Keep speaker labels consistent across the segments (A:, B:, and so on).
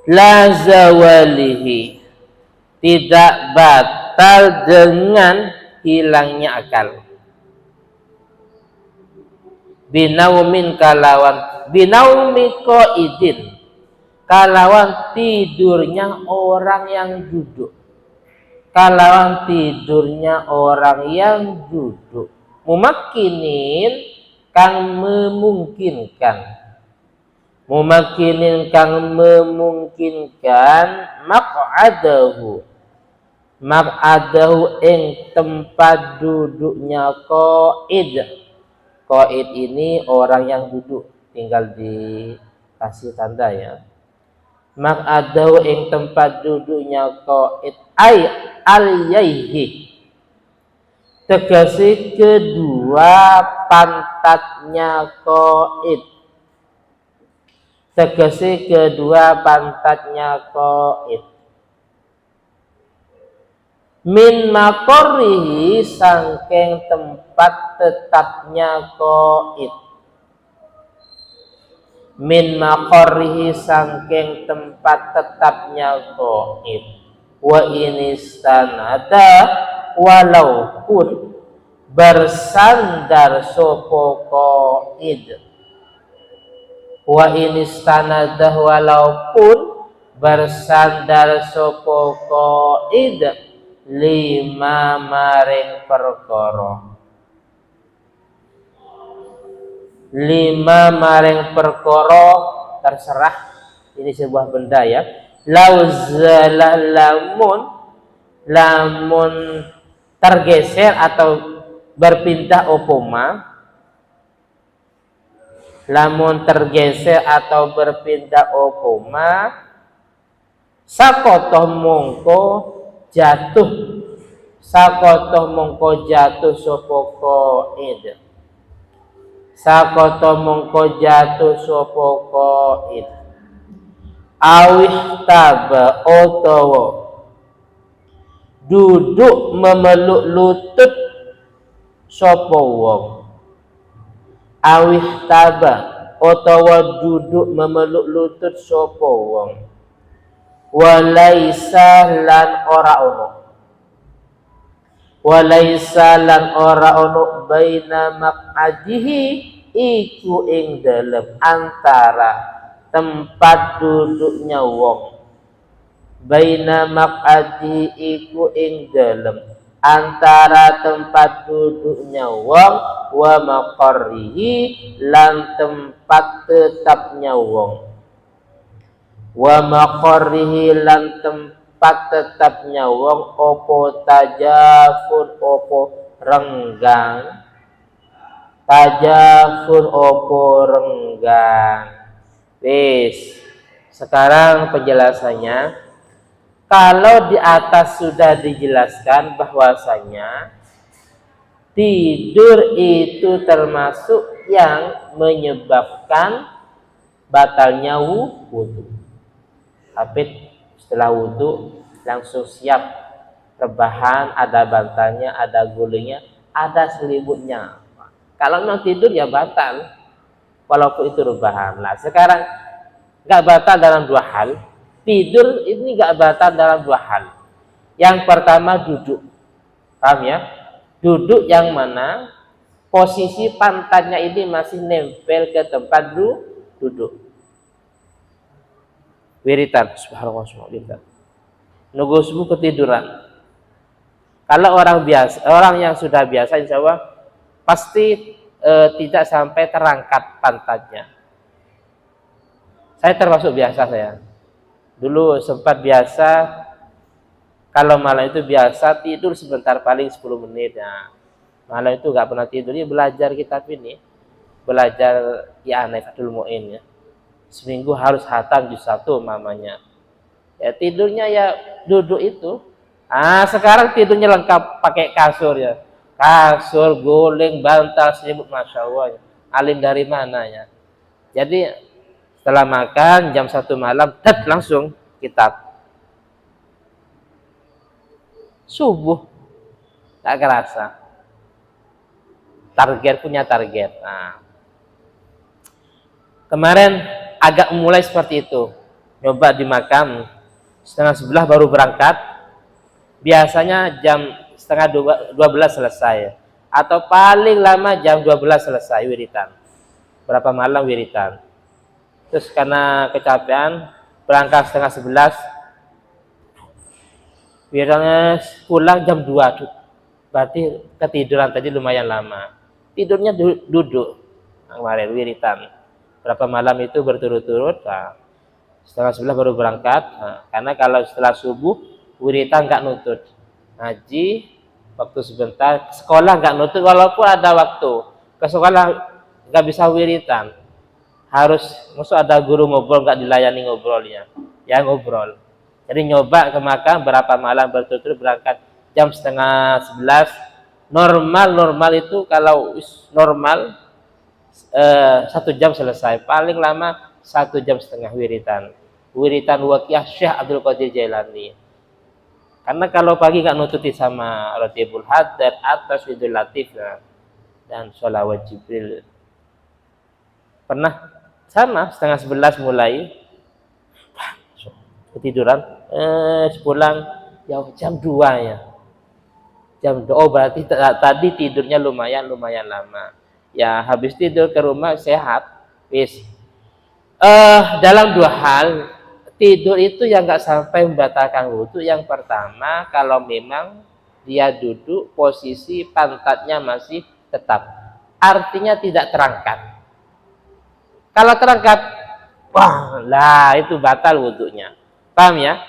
A: la zawalihi, tidak batal dengan hilangnya akal. Binaumin kalawan binaumi qaidin, kalawan tidurnya orang yang duduk. Kalawan tidurnya orang yang duduk. Mumakkinin kang memungkinkan. Mumakkinin kang memungkinkan maq'adahu. Maq'adahu ing tempat duduknya qaid. Qaid ini orang yang duduk, tinggal dikasih tanda ya. Maq'adahu ing tempat duduknya qaid ay al-yaihi, tegasi kedua pantatnya qaid, tegasi kedua pantatnya qaid. Min maqarrihi, sangking tempat tetapnya qaid. Min maqarrihi, sangking tempat tetapnya qaid. Wa inistanada, walaupun bersandar sopo qaid. Wa inistanada, walaupun bersandar sopo qaid lima maring perkara. Lima maring perkara, terserah ini sebuah benda ya. Lamun tergeser atau berpindah opoma, lamun tergeser atau berpindah opoma, sakotoh mongko jatuh, sakotoh mongko jatuh sopo qaid. Sakotoh mongko jatuh sopo qaid. Awih taba otowo duduk memeluk lutut sopo wong. Awih taba otowo duduk memeluk lutut sopo wong. Walaisa lan ora ono, walaisa lan ora ono baina maq'adihi, iku ing dalem antara tempat duduknya wong. Baina maq'adi, iku ing dalem antara tempat duduknya wong, wa maqarrihi lan tempat tetapnya wong. Wa maqarrihi lan tempat tetapnya wong, opo tajafun, opo renggang. Tajafun, opo renggang. Wis, sekarang penjelasannya. Kalau di atas sudah dijelaskan bahwasanya tidur itu termasuk yang menyebabkan batalnya wudu. Tapi setelah wudu langsung siap rebahan, ada bantalnya, ada gulingnya, ada selimutnya. Kalau mau tidur ya batal, walaupun itu rebahan. Nah sekarang nggak batal dalam dua hal. Tidur ini nggak batal dalam dua hal. Yang pertama duduk, paham ya? Duduk yang mana posisi pantatnya ini masih nempel ke tempat duduk. Wiritan, subhanallah, wiritan. Nunggu subuh ketiduran. Kalau orang biasa, orang yang sudah biasa, insya Allah pasti tidak sampai terangkat pantatnya. Saya termasuk biasa saya. Dulu sempat biasa, kalau malam itu biasa tidur sebentar, paling 10 menit. Ya. Malam itu nggak pernah tidur, ya belajar kitab ini. Belajar ya Fathul Mu'in ya. Seminggu harus hatam juz 1 mamanya. Ya tidurnya ya duduk itu. Sekarang tidurnya lengkap pakai kasur ya. Kasur, guling, bantal, selimut, masya Allah. Ya. Alim dari mana ya? Jadi setelah makan jam 1 malam, langsung kitab. Subuh tak kerasa. Target, punya target. Nah, kemarin agak mulai seperti itu. nyoba di makam, setengah 11 baru berangkat, biasanya jam setengah 12 selesai, atau paling lama jam 12 selesai wiritan, berapa malam wiritan. Terus karena kecapean berangkat setengah 11, biasanya pulang jam 2, berarti ketiduran tadi lumayan lama. Tidurnya duduk kemarin wiritan. Berapa malam itu berturut-turut. Nah, setengah 11 baru berangkat. Nah, karena kalau setelah subuh wiritan nggak nutut. Ngaji waktu sebentar, sekolah nggak nutut walaupun ada waktu. Ke sekolah nggak bisa wiritan. Harus maksud ada guru ngobrol nggak dilayani ngobrolnya. Ya ngobrol. Jadi nyoba ke makam berapa malam berturut-turut berangkat jam setengah 11. Normal itu kalau normal 1 jam selesai, paling lama 1,5 jam wiritan Waqiyah Syekh Abdul Qadir Jailani. Karena kalau pagi nggak nututi sama Ratibul Hadar atau Swidul Latif dan Sholawat Jibril. Pernah sama setengah 11 mulai ketiduran, pulang ya jam 2 ya. Oh berarti tadi tidurnya lumayan lama. Ya habis tidur ke rumah sehat. Wis. Dalam 2 hal tidur itu yang nggak sampai membatalkan wudhu. Yang pertama kalau memang dia duduk posisi pantatnya masih tetap, artinya tidak terangkat. Kalau terangkat, wah lah itu batal wudhunya. Paham ya?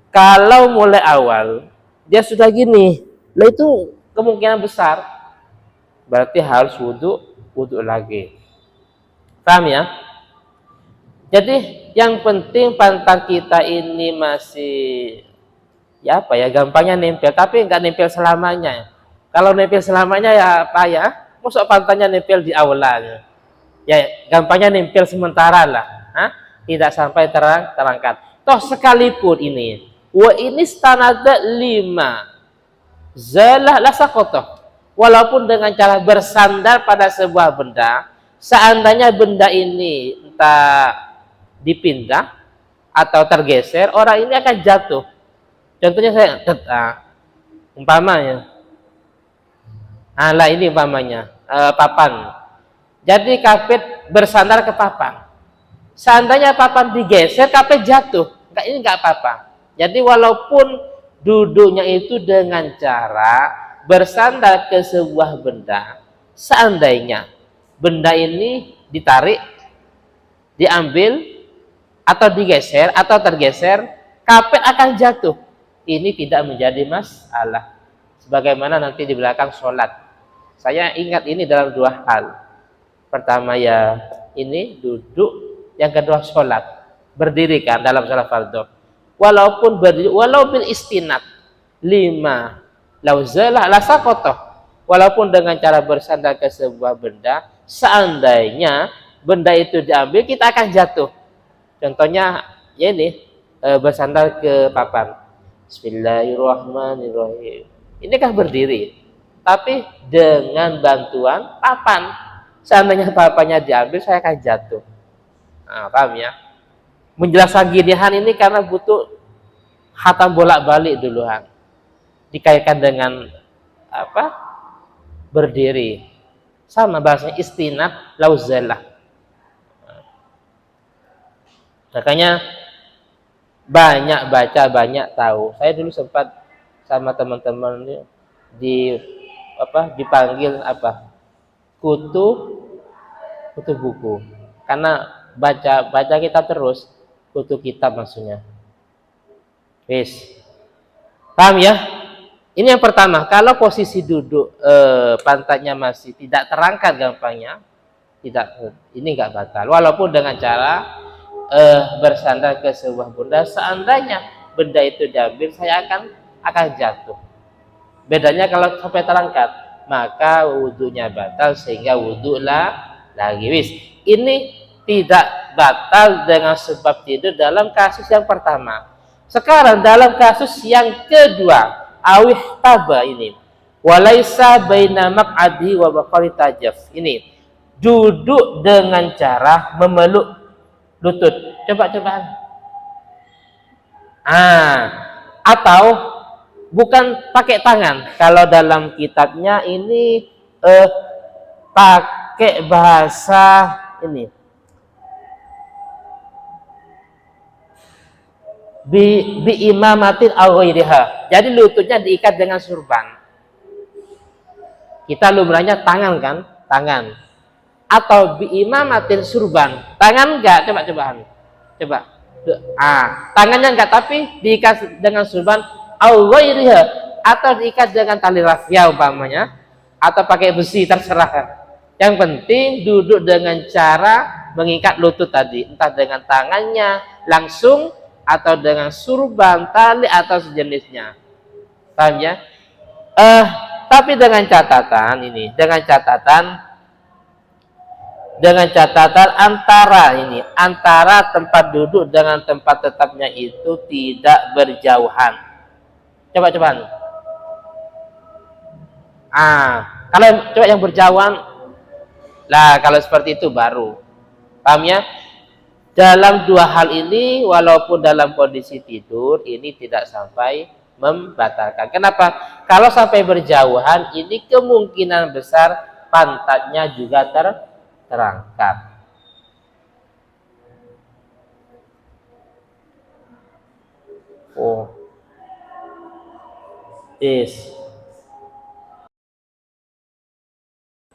A: Kalau mulai awal dia sudah gini, lah itu kemungkinan besar berarti harus wudhu lagi. Paham ya? Jadi yang penting pantat kita ini masih ya apa ya, gampangnya nempel, tapi nggak nempel selamanya. Kalau nempel selamanya ya apa ya? Masuk pantatnya nempel di awalnya. Ya gampangnya nempel sementara lah, tidak sampai terangkat. Toh sekalipun ini wa ini stanada 5 zalah lasakotoh, walaupun dengan cara bersandar pada sebuah benda, seandainya benda ini entah dipindah atau tergeser, orang ini akan jatuh. Contohnya saya umpamanya ini umpamanya papan. Jadi kapit bersandar ke papan, seandainya papan digeser kapit jatuh, ini nggak apa-apa. Jadi walaupun duduknya itu dengan cara bersandar ke sebuah benda, seandainya benda ini ditarik, diambil, atau digeser, atau tergeser, kapit akan jatuh. Ini tidak menjadi masalah. Sebagaimana nanti di belakang sholat. Saya ingat ini dalam 2 hal. Pertama ya ini duduk, yang kedua sholat. Berdiri kan dalam sholat fardu. Walaupun berdiri, walau bil istinad 5 lauzalah lasakotoh, walaupun dengan cara bersandar ke sebuah benda, seandainya benda itu diambil kita akan jatuh. Contohnya ya ini bersandar ke papan. Bismillahirrahmanirrahim. Ini kan berdiri, tapi dengan bantuan papan. Seandainya papannya diambil saya akan jatuh. Paham ya? Menjelaskan ginian ini karena butuh khatam bolak-balik dulu dikaitkan dengan apa? Berdiri. Sama bahasanya istinad lauzalah. Makanya banyak baca, banyak tahu. Saya dulu sempat sama teman-teman dipanggil kutu buku. Karena baca kita terus, kutu kitab maksudnya. Wis. Paham ya? Ini yang pertama, kalau posisi duduk pantatnya masih tidak terangkat gampangnya, ini enggak batal. Walaupun dengan cara bersandar ke sebuah benda, seandainya benda itu diambil saya akan jatuh. Bedanya kalau sampai terangkat, maka wudhunya batal sehingga wudhulah lagi. Wis. Ini tidak batal dengan sebab tidur dalam kasus yang pertama. Sekarang dalam kasus yang kedua, awih taba ini. Walaisa baina maq'adi wa baqari tajaf. Ini duduk dengan cara memeluk lutut. Coba-cobaan. Atau bukan pakai tangan. Kalau dalam kitabnya ini pakai bahasa ini. Bi imamatin aw ghairiha. Jadi lututnya diikat dengan surban. Kita lumrahnya tangan kan? Tangan. Atau bi imamatin surban. Tangan enggak? Coba-cobaan. Coba. Tangannya enggak tapi diikat dengan surban aw ghairiha, atau diikat dengan tali rafia umpamanya, atau pakai besi, terserah. Yang penting duduk dengan cara mengikat lutut tadi, entah dengan tangannya langsung atau dengan surban, tali atau sejenisnya. Paham ya? Tapi dengan catatan ini, dengan catatan antara tempat duduk dengan tempat tetapnya itu tidak berjauhan. Coba-cobaan. Kalau coba yang berjauhan, lah kalau seperti itu baru. Paham ya? Dalam dua hal ini, walaupun dalam kondisi tidur, ini tidak sampai membatalkan. Kenapa? Kalau sampai berjauhan, ini kemungkinan besar pantatnya juga terangkat. Oh.